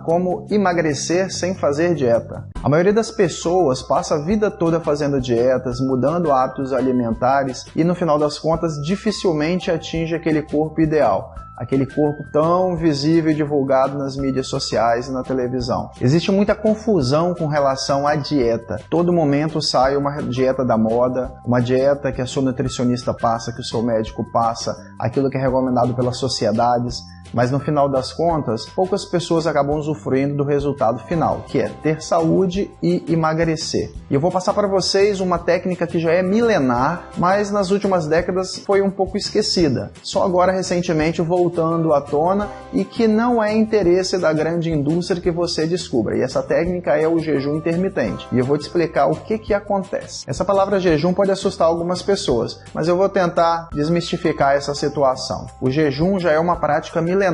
como emagrecer sem fazer dieta. A maioria das pessoas passa a vida toda fazendo dietas, mudando hábitos alimentares e no final das contas dificilmente atinge aquele corpo ideal. Aquele corpo tão visível e divulgado nas mídias sociais e na televisão. Existe muita confusão com relação à dieta. Todo momento sai uma dieta da moda, uma dieta que a sua nutricionista passa, que o seu médico passa, aquilo que é recomendado pelas sociedades. Mas no final das contas, poucas pessoas acabam usufruindo do resultado final, que é ter saúde e emagrecer. E eu vou passar para vocês uma técnica que já é milenar, mas nas últimas décadas foi um pouco esquecida. Só agora, recentemente, voltando à tona e que não é interesse da grande indústria que você descubra. E essa técnica é o jejum intermitente. E eu vou te explicar o que acontece. Essa palavra jejum pode assustar algumas pessoas, mas eu vou tentar desmistificar essa situação. O jejum já é uma prática milenar.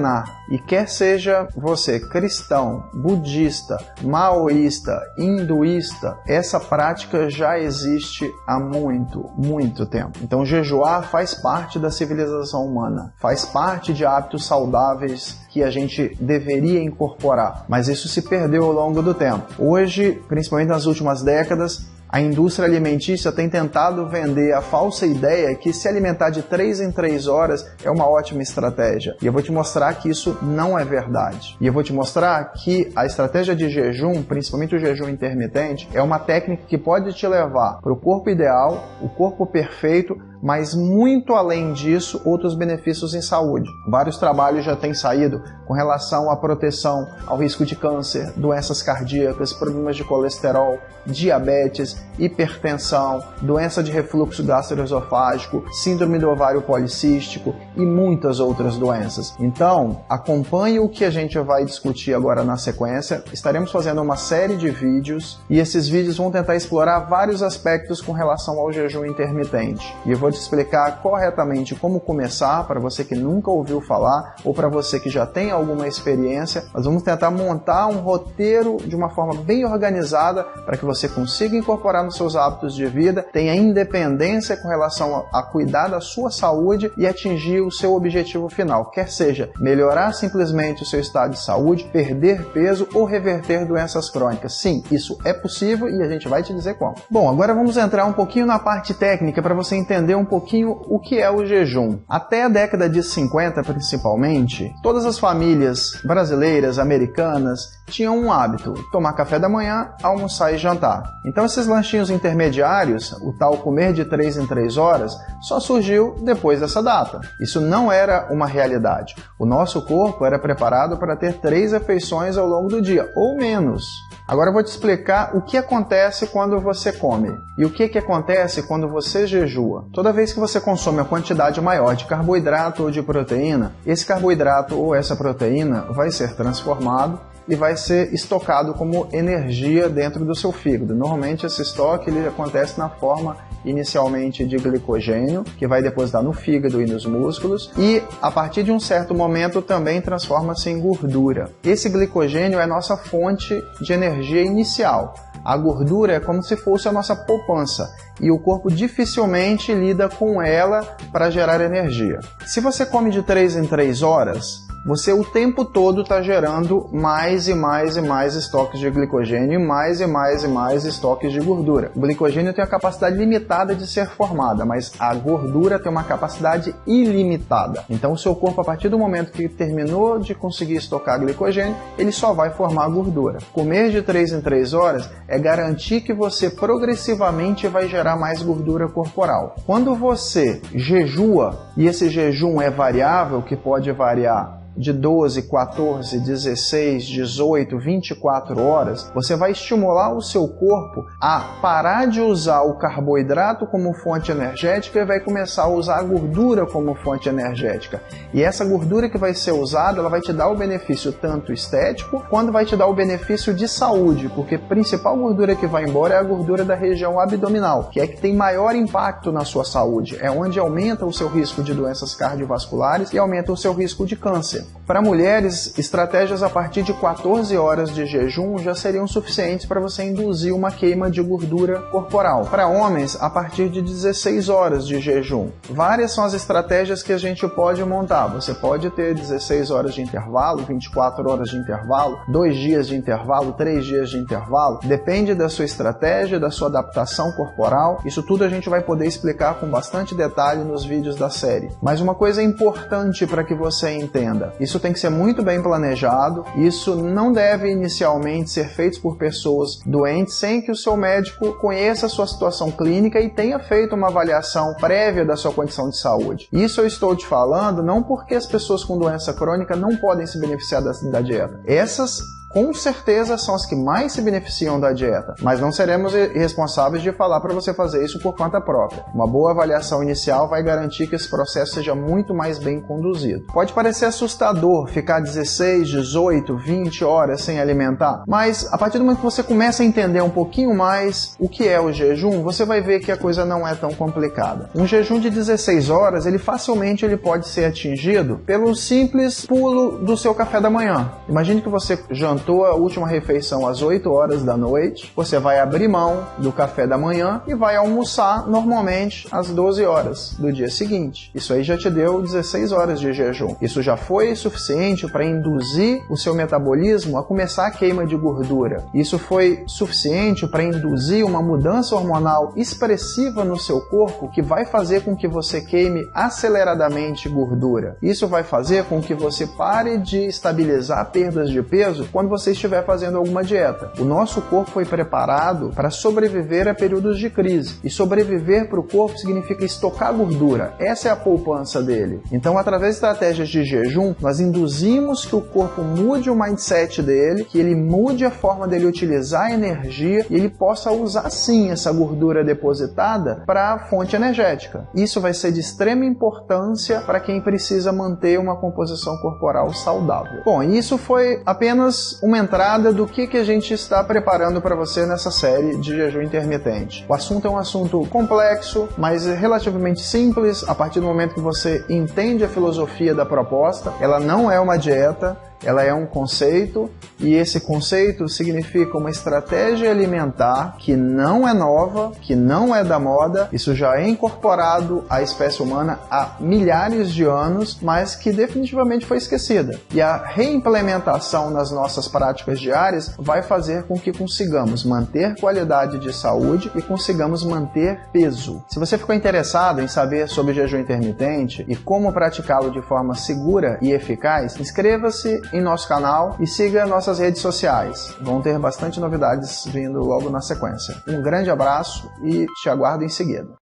E quer seja você cristão, budista, maoísta, hinduísta, essa prática já existe há muito tempo. Então jejuar faz parte da civilização humana, faz parte de hábitos saudáveis que a gente deveria incorporar, mas isso se perdeu ao longo do tempo. Hoje, principalmente nas últimas décadas, a indústria alimentícia tem tentado vender a falsa ideia que se alimentar de 3 em 3 horas é uma ótima estratégia. E eu vou te mostrar que isso não é verdade. E eu vou te mostrar que a estratégia de jejum, principalmente o jejum intermitente, é uma técnica que pode te levar para o corpo ideal, o corpo perfeito, mas muito além disso, outros benefícios em saúde. Vários trabalhos já têm saído com relação à proteção ao risco de câncer, doenças cardíacas, problemas de colesterol, diabetes, hipertensão, doença de refluxo gastroesofágico, síndrome do ovário policístico e muitas outras doenças. Então, acompanhe o que a gente vai discutir agora na sequência. Estaremos fazendo uma série de vídeos e esses vídeos vão tentar explorar vários aspectos com relação ao jejum intermitente. E eu vou te explicar corretamente como começar para você que nunca ouviu falar ou para você que já tem alguma experiência. Nós vamos tentar montar um roteiro de uma forma bem organizada para que você consiga incorporar nos seus hábitos de vida, tenha independência com relação a cuidar da sua saúde e atingir o seu objetivo final, quer seja melhorar simplesmente o seu estado de saúde, perder peso ou reverter doenças crônicas. Sim, isso é possível e a gente vai te dizer como. Bom, agora vamos entrar um pouquinho na parte técnica para você entender um pouquinho o que é o jejum. Até a década de 50, principalmente, todas as famílias brasileiras, americanas, tinham um hábito: tomar café da manhã, almoçar e jantar. Então esses lanchinhos intermediários, o tal comer de 3 em 3 horas, só surgiu depois dessa data. Isso não era uma realidade. O nosso corpo era preparado para ter 3 refeições ao longo do dia, ou menos. Agora eu vou te explicar o que acontece quando você come e o que acontece quando você jejua. Toda vez que você consome uma quantidade maior de carboidrato ou de proteína, esse carboidrato ou essa proteína vai ser transformado e vai ser estocado como energia dentro do seu fígado. Normalmente esse estoque ele acontece na forma inicialmente de glicogênio, que vai depositar no fígado e nos músculos, e a partir de um certo momento também transforma-se em gordura. Esse glicogênio é a nossa fonte de energia inicial. A gordura é como se fosse a nossa poupança e o corpo dificilmente lida com ela para gerar energia. Se você come de 3 em 3 horas, você o tempo todo está gerando mais e mais estoques de glicogênio e mais estoques de gordura. O glicogênio tem a capacidade limitada de ser formada, mas a gordura tem uma capacidade ilimitada. Então o seu corpo, a partir do momento que terminou de conseguir estocar glicogênio, ele só vai formar gordura. Comer de 3 em 3 horas é garantir que você progressivamente vai gerar mais gordura corporal. Quando você jejua, e esse jejum é variável, que pode variar de 12, 14, 16, 18, 24 horas, você vai estimular o seu corpo a parar de usar o carboidrato como fonte energética e vai começar a usar a gordura como fonte energética. E essa gordura que vai ser usada, ela vai te dar o benefício tanto estético, quanto vai te dar o benefício de saúde, porque a principal gordura que vai embora é a gordura da região abdominal, que é que tem maior impacto na sua saúde. É onde aumenta o seu risco de doenças cardiovasculares e aumenta o seu risco de câncer. Para mulheres, estratégias a partir de 14 horas de jejum já seriam suficientes para você induzir uma queima de gordura corporal. Para homens, a partir de 16 horas de jejum. Várias são as estratégias que a gente pode montar. Você pode ter 16 horas de intervalo, 24 horas de intervalo, 2 dias de intervalo, 3 dias de intervalo. Depende da sua estratégia, da sua adaptação corporal. Isso tudo a gente vai poder explicar com bastante detalhe nos vídeos da série. Mas uma coisa importante para que você entenda, isso tem que ser muito bem planejado, isso não deve inicialmente ser feito por pessoas doentes sem que o seu médico conheça a sua situação clínica e tenha feito uma avaliação prévia da sua condição de saúde. Isso eu estou te falando não porque as pessoas com doença crônica não podem se beneficiar da dieta. Essas com certeza são as que mais se beneficiam da dieta, mas não seremos responsáveis de falar para você fazer isso por conta própria. Uma boa avaliação inicial vai garantir que esse processo seja muito mais bem conduzido. Pode parecer assustador ficar 16, 18, 20 horas sem alimentar, mas a partir do momento que você começa a entender um pouquinho mais o que é o jejum, você vai ver que a coisa não é tão complicada. Um jejum de 16 horas, ele facilmente pode ser atingido pelo simples pulo do seu café da manhã. Imagine que você jantou a última refeição às 8 horas da noite, você vai abrir mão do café da manhã e vai almoçar normalmente às 12 horas do dia seguinte. Isso aí já te deu 16 horas de jejum. Isso já foi suficiente para induzir o seu metabolismo a começar a queima de gordura. Isso foi suficiente para induzir uma mudança hormonal expressiva no seu corpo que vai fazer com que você queime aceleradamente gordura. Isso vai fazer com que você pare de estabilizar perdas de peso quando você estiver fazendo alguma dieta. O nosso corpo foi preparado para sobreviver a períodos de crise. E sobreviver para o corpo significa estocar gordura. Essa é a poupança dele. Então, através de estratégias de jejum, nós induzimos que o corpo mude o mindset dele, que ele mude a forma dele utilizar a energia e ele possa usar sim essa gordura depositada para a fonte energética. Isso vai ser de extrema importância para quem precisa manter uma composição corporal saudável. Bom, isso foi apenas uma entrada do que a gente está preparando para você nessa série de jejum intermitente. O assunto é um assunto complexo, mas relativamente simples a partir do momento que você entende a filosofia da proposta. Ela não é uma dieta, ela é um conceito, e esse conceito significa uma estratégia alimentar que não é nova, que não é da moda. Isso já é incorporado à espécie humana há milhares de anos, mas que definitivamente foi esquecida. E a reimplementação nas nossas práticas diárias vai fazer com que consigamos manter qualidade de saúde e consigamos manter peso. Se você ficou interessado em saber sobre jejum intermitente e como praticá-lo de forma segura e eficaz, inscreva-se em nosso canal e siga nossas redes sociais. Vão ter bastante novidades vindo logo na sequência. Um grande abraço e te aguardo em seguida.